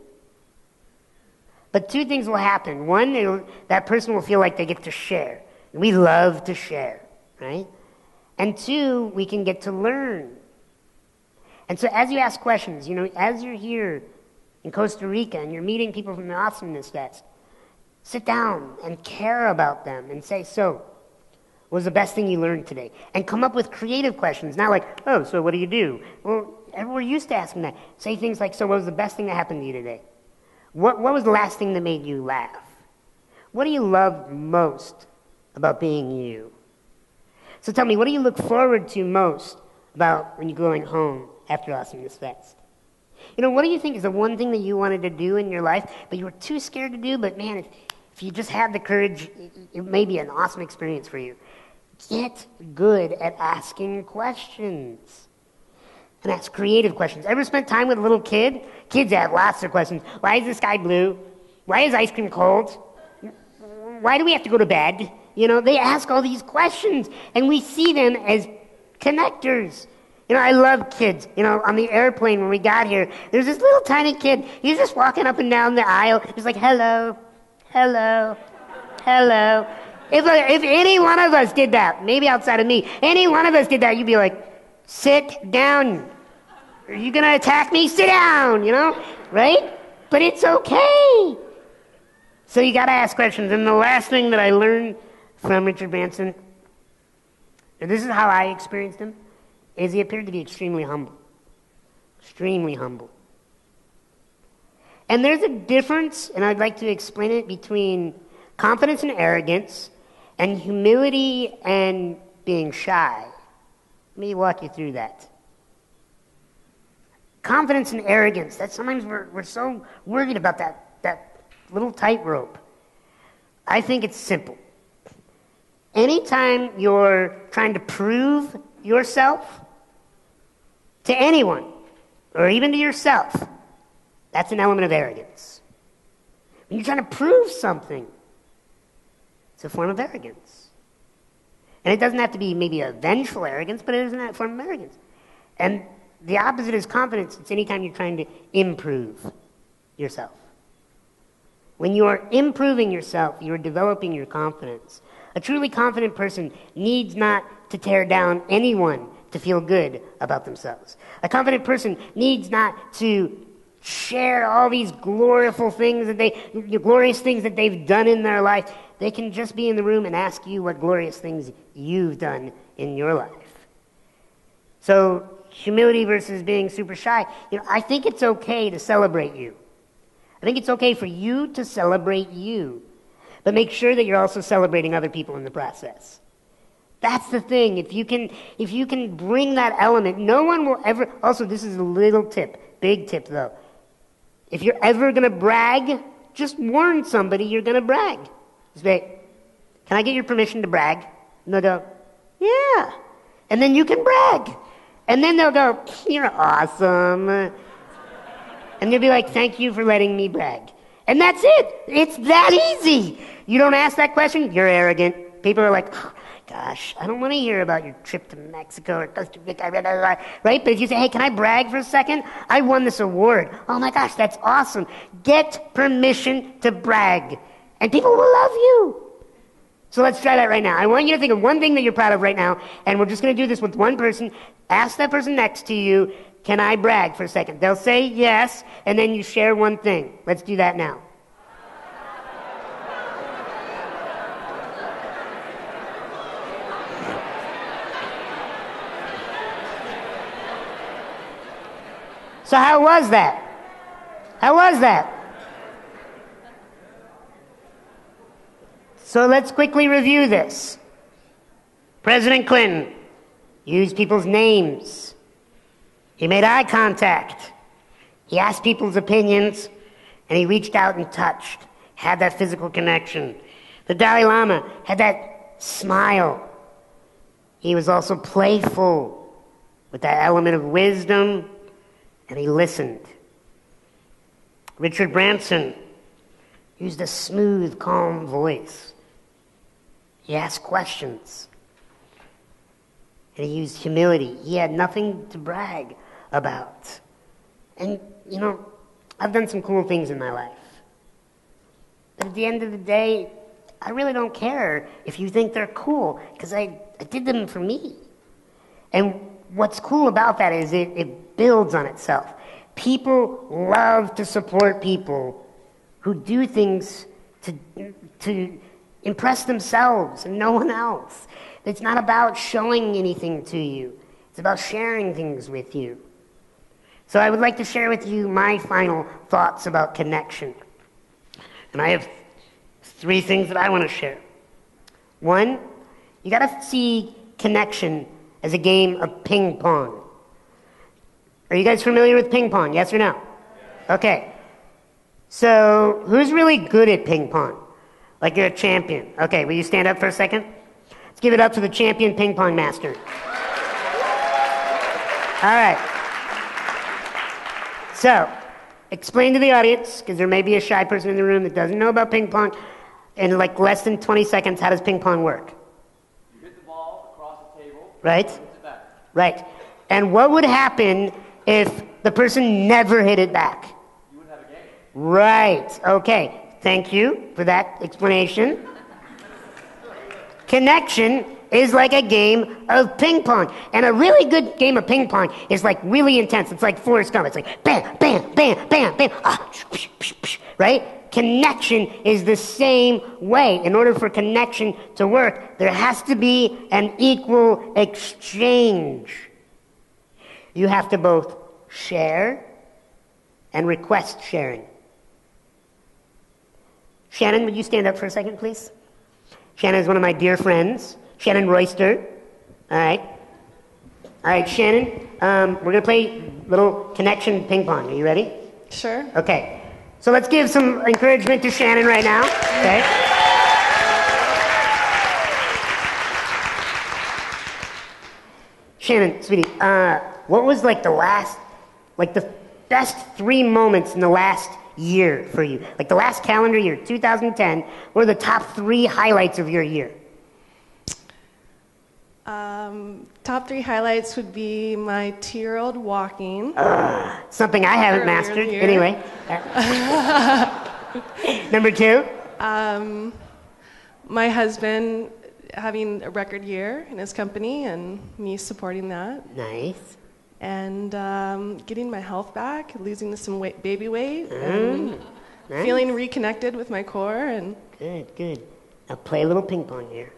S1: But 2 things will happen. One, that person will feel like they get to share. We love to share, right? And 2, we can get to learn. And so as you ask questions, as you're here in Costa Rica and you're meeting people from the Awesomeness Fest, sit down and care about them and say, so, what was the best thing you learned today? And come up with creative questions, not like, oh, so what do you do? Well, we're used to asking that. Say things like, so what was the best thing that happened to you today? What was the last thing that made you laugh? What do you love most about being you? So tell me, what do you look forward to most about when you're going home after Awesomeness Fest? What do you think is the one thing that you wanted to do in your life, but you were too scared to do, but man, if you just had the courage, it may be an awesome experience for you. Get good at asking questions. And ask creative questions. Ever spent time with a little kid? Kids have lots of questions. Why is the sky blue? Why is ice cream cold? Why do we have to go to bed? They ask all these questions, and we see them as connectors. I love kids. On the airplane when we got here, there's this little tiny kid. He's just walking up and down the aisle. He's like, hello, hello, hello. If any one of us did that, maybe outside of me, any one of us did that, you'd be like, sit down. Are you going to attack me? Sit down, right? But it's okay. So you got to ask questions. And the last thing that I learned from Richard Branson, and this is how I experienced him, is he appeared to be extremely humble. Extremely humble. And there's a difference, and I'd like to explain it, between confidence and arrogance and humility and being shy. Let me walk you through that. Confidence and arrogance, that sometimes we're so worried about that little tightrope. I think it's simple. Anytime you're trying to prove yourself to anyone, or even to yourself, that's an element of arrogance. When you're trying to prove something, it's a form of arrogance. And it doesn't have to be maybe a vengeful arrogance, but it is a form of arrogance. And the opposite is confidence. It's anytime you're trying to improve yourself. When you are improving yourself, you're developing your confidence. A truly confident person needs not to tear down anyone to feel good about themselves. A confident person needs not to share all these glorious things that they've done in their life. They can just be in the room and ask you what glorious things you've done in your life. So, humility versus being super shy. I think it's okay to celebrate you. I think it's okay for you to celebrate you. But make sure that you're also celebrating other people in the process. That's the thing. If you can bring that element, no one will ever... Also, this is a little tip. Big tip, though. If you're ever going to brag, just warn somebody you're going to brag. Just say, can I get your permission to brag? And they'll go, yeah. And then you can brag. And then they'll go, you're awesome. And you'll be like, thank you for letting me brag. And that's it. It's that easy. You don't ask that question, you're arrogant. People are like, oh, gosh, I don't want to hear about your trip to Mexico or Costa Rica, right? But if you say, hey, can I brag for a second? I won this award. Oh my gosh, that's awesome. Get permission to brag. And people will love you. So let's try that right now. I want you to think of one thing that you're proud of right now, and we're just going to do this with one person. Ask that person next to you, can I brag for a second? They'll say yes, and then you share one thing. Let's do that now. So how was that? How was that? So let's quickly review this. President Clinton used people's names. He made eye contact. He asked people's opinions, and he reached out and touched, had that physical connection. The Dalai Lama had that smile. He was also playful with that element of wisdom, and he listened. Richard Branson used a smooth, calm voice. He asked questions. And he used humility. He had nothing to brag about. And, I've done some cool things in my life. But at the end of the day, I really don't care if you think they're cool, because I did them for me. And what's cool about that is it builds on itself. People love to support people who do things to impress themselves and no one else. It's not about showing anything to you. It's about sharing things with you. So I would like to share with you my final thoughts about connection. And I have 3 things that I want to share. 1, you got to see connection as a game of ping pong. Are you guys familiar with ping pong? Yes or no? Okay. So, who's really good at ping pong? Like you're a champion. Okay, will you stand up for a second? Let's give it up to the champion ping pong master. All right. So, explain to the audience, because there may be a shy person in the room that doesn't know about ping pong, in like less than 20 seconds, how does ping pong work?
S2: You hit the ball across the table.
S1: Right?
S2: And hit it back.
S1: Right. And what would happen if the person never hit it back?
S2: You wouldn't have a game.
S1: Right. Okay. Thank you for that explanation. Connection is like a game of ping pong. And a really good game of ping pong is like really intense. It's like Forrest Gump. It's like bam, bam, bam, bam, bam. Right? Connection is the same way. In order for connection to work, there has to be an equal exchange. You have to both share and request sharing. Shannon, would you stand up for a second, please? Shannon is one of my dear friends. Shannon Royster. All right. All right, Shannon, we're going to play little connection ping pong. Are you ready?
S3: Sure.
S1: Okay. So let's give some encouragement to Shannon right now. Okay. Shannon, sweetie, what was like the best 3 moments in the last year for you? Like the last calendar year, 2010, what are the top 3 highlights of your year?
S3: Top 3 highlights would be my 2-year-old walking.
S1: Something I haven't mastered. Anyway. Number 2?
S3: My husband having a record year in his company and me supporting that.
S1: Nice.
S3: And getting my health back, losing some baby weight, and
S1: Nice.
S3: feeling reconnected with my core. And
S1: Good. Now play a little ping pong here.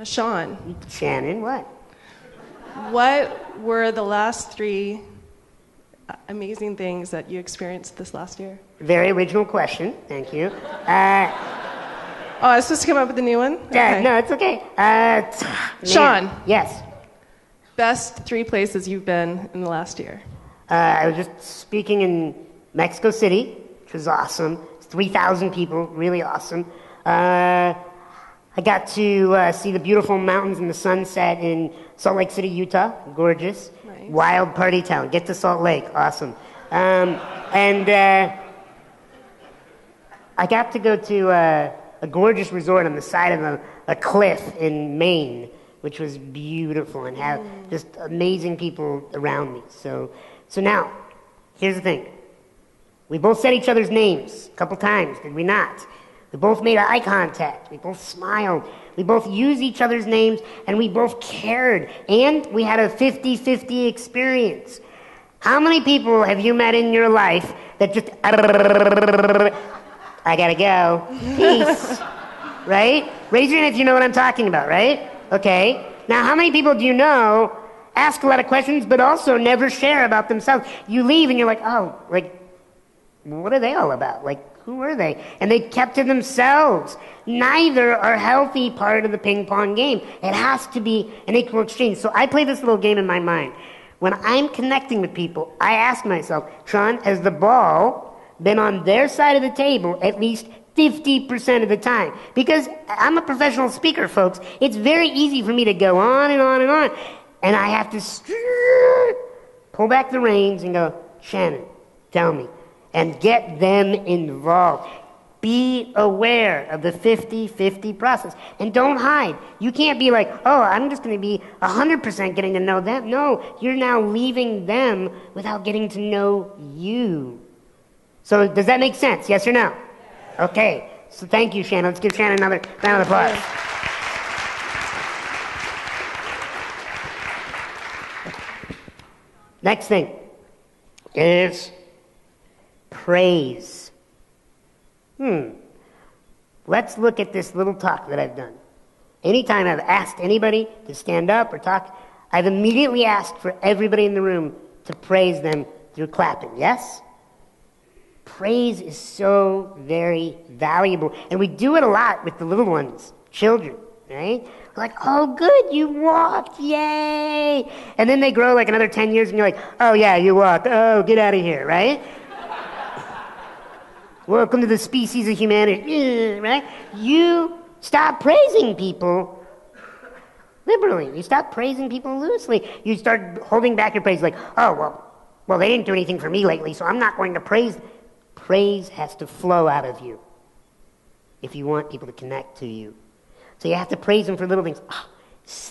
S3: Sean,
S1: Shannon, what?
S3: what were the last 3 amazing things that you experienced this last year?
S1: Very original question. Thank you.
S3: Oh, I was supposed to come up with a new one? Okay.
S1: No, it's okay.
S3: Sean.
S1: Yes.
S3: Best 3 places you've been in the last year?
S1: I was just speaking in Mexico City, which was awesome. 3,000 people, really awesome. I got to see the beautiful mountains and the sunset in Salt Lake City, Utah. Gorgeous.
S3: Nice.
S1: Wild party town. Get to Salt Lake. Awesome. And I got to go to a gorgeous resort on the side of a cliff in Maine, which was beautiful and have just amazing people around me. So now, here's the thing. We both said each other's names a couple times, did we not? We both made eye contact. We both smiled. We both used each other's names, and we both cared. And we had a 50-50 experience. How many people have you met in your life that just, I gotta go, peace, right? Raise your hand if you know what I'm talking about, right? Okay. Now, how many people do you know ask a lot of questions, but also never share about themselves? You leave, and you're like, oh, like, what are they all about? Like, who are they? And they kept to themselves. Neither are healthy part of the ping pong game. It has to be an equal exchange. So I play this little game in my mind. When I'm connecting with people, I ask myself, Sean, has the ball been on their side of the table at least 50% of the time? Because I'm a professional speaker, folks. It's very easy for me to go on and on and on. And I have to pull back the reins and go, Shannon, tell me. And get them involved. Be aware of the 50-50 process. And don't hide. You can't be like, oh, I'm just going to be 100% getting to know them. No, you're now leaving them without getting to know you. So does that make sense? Yes or no? Okay. So thank you, Shannon. Let's give Shannon another round of applause. Next thing is praise. Let's look at this little talk that I've done. Anytime I've asked anybody to stand up or talk, I've immediately asked for everybody in the room to praise them through clapping. Yes? Praise is so very valuable. And we do it a lot with the little ones, children, right? We're like, oh, good, you walked, yay! And then they grow like another 10 years and you're like, oh, yeah, you walked. Oh, get out of here, right? Welcome to the species of humanity, right? You stop praising people liberally. You stop praising people loosely. You start holding back your praise like, oh, well, they didn't do anything for me lately, so I'm not going to praise. Praise has to flow out of you if you want people to connect to you. So you have to praise them for little things. Oh,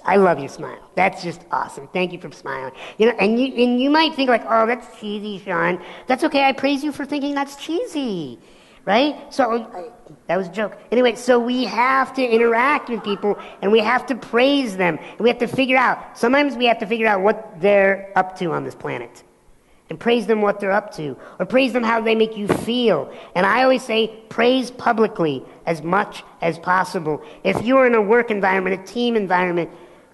S1: I love your smile. That's just awesome. Thank you for smiling. You know, and you might think like, oh, that's cheesy, Sean. That's okay. I praise you for thinking that's cheesy, right? So that was a joke. Anyway, so we have to interact with people, and we have to praise them, and we have to figure out. Sometimes we have to figure out what they're up to on this planet, and praise them what they're up to, or praise them how they make you feel. And I always say, praise publicly as much as possible. If you're in a work environment, a team environment,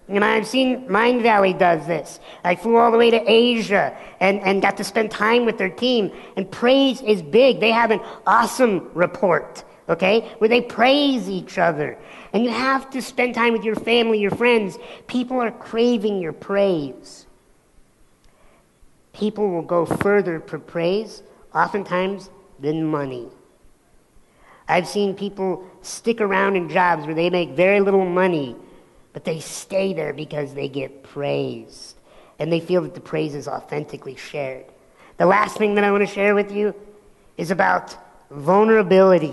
S1: and I've seen Mind Valley does this. I flew all the way to Asia and got to spend time with their team. And praise is big. They have an awesome report, okay, where they praise each other. And you have to spend time with your family, your friends. People are craving your praise. People will go further for praise, oftentimes, than money. I've seen people stick around in jobs where they make very little money, but they stay there because they get praised, and they feel that the praise is authentically shared. The last thing that I want to share with you is about vulnerability.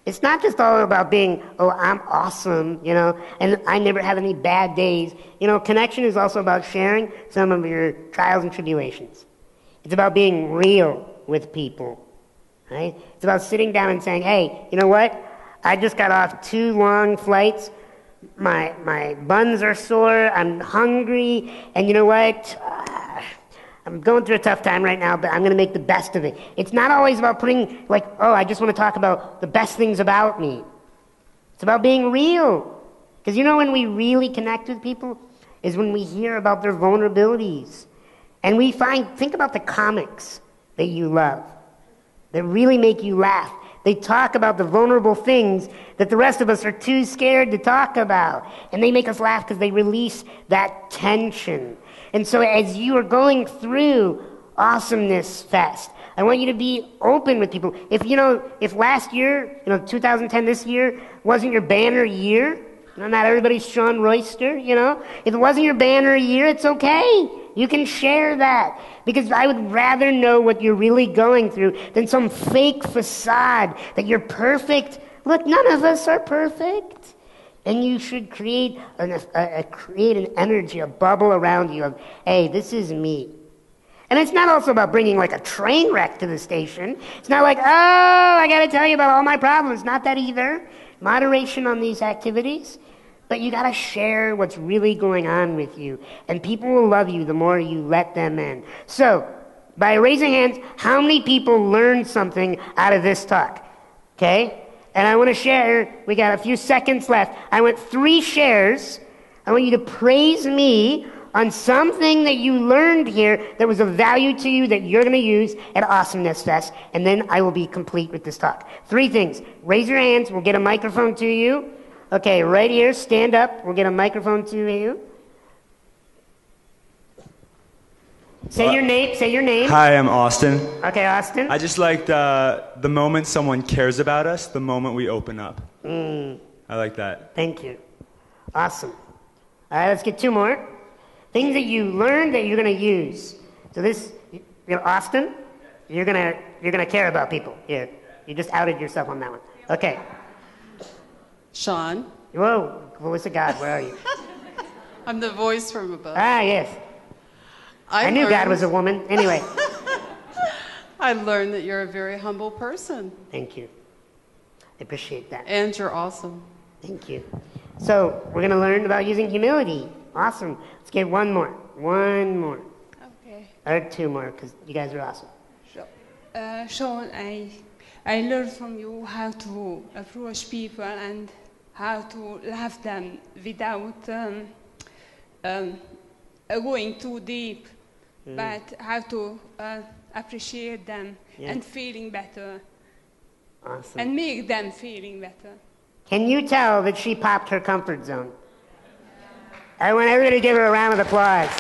S1: It's not just all about being, oh, I'm awesome, you know, and I never have any bad days. You know, connection is also about sharing some of your trials and tribulations. It's about being real with people, right? It's about sitting down and saying, hey, you know what? I just got off 2 long flights. my buns are sore, I'm hungry, and you know what? I'm going through a tough time right now, but I'm going to make the best of it. It's not always about putting, like, oh, I just want to talk about the best things about me. It's about being real. Because you know when we really connect with people is when we hear about their vulnerabilities. And we think about the comics that you love, that really make you laugh. They talk about the vulnerable things that the rest of us are too scared to talk about. And they make us laugh because they release that tension. And so as you are going through Awesomeness Fest, I want you to be open with people. If last year, 2010, this year, wasn't your banner year, not everybody's Sean Royster, if it wasn't your banner year, it's okay. You can share that. Because I would rather know what you're really going through than some fake facade that you're perfect. Look, none of us are perfect. And you should create an energy, a bubble around you of, hey, this is me. And it's not also about bringing like a train wreck to the station. It's not like, oh, I got to tell you about all my problems. Not that either. Moderation on these activities. But you got to share what's really going on with you. And people will love you the more you let them in. So, by raising hands, how many people learned something out of this talk? Okay? And I want to share, we got a few seconds left. I want 3 shares. I want you to praise me on something that you learned here that was of value to you that you're going to use at Awesomeness Fest. And then I will be complete with this talk. 3 things. Raise your hands. We'll get a microphone to you. Okay, right here, stand up. We'll get a microphone to you. Say your name.
S4: Hi, I'm Austin.
S1: Okay, Austin.
S4: I just like the moment someone cares about us, the moment we open up. I like that.
S1: Thank you. Awesome. All right, let's get 2 more. Things that you learned that you're going to use. So this, Austin, you're gonna care about people. You just outed yourself on that one. Okay.
S5: Sean.
S1: Whoa, voice of God, where are you?
S5: I'm the voice from above.
S1: Ah, yes. I knew God was a woman. Anyway.
S5: I learned that you're a very humble person.
S1: Thank you. I appreciate that.
S5: And you're awesome.
S1: Thank you. So, we're going to learn about using humility. Awesome. Let's get 1 more. 1 more.
S6: Okay.
S1: Or 2 more, because you guys are awesome.
S6: Sure. Sean, I learned from you how to approach people and how to love them without going too deep, but how to appreciate them and feeling better.
S1: Awesome.
S6: And make them feeling better.
S1: Can you tell that she popped her comfort zone? I want everybody to give her a round of applause.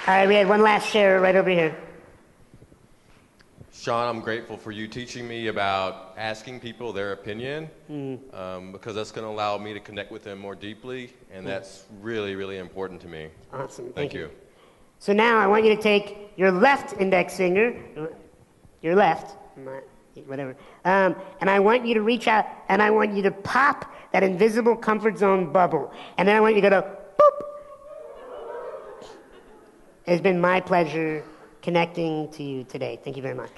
S1: All right, we had one last share right over here.
S7: Sean, I'm grateful for you teaching me about asking people their opinion because that's going to allow me to connect with them more deeply, and that's really, really important to me.
S1: Awesome.
S7: Thank you.
S1: So now I want you to take your left index finger, your left, whatever, and I want you to reach out, and I want you to pop that invisible comfort zone bubble, and then I want you to go, boop. It's been my pleasure connecting to you today. Thank you very much.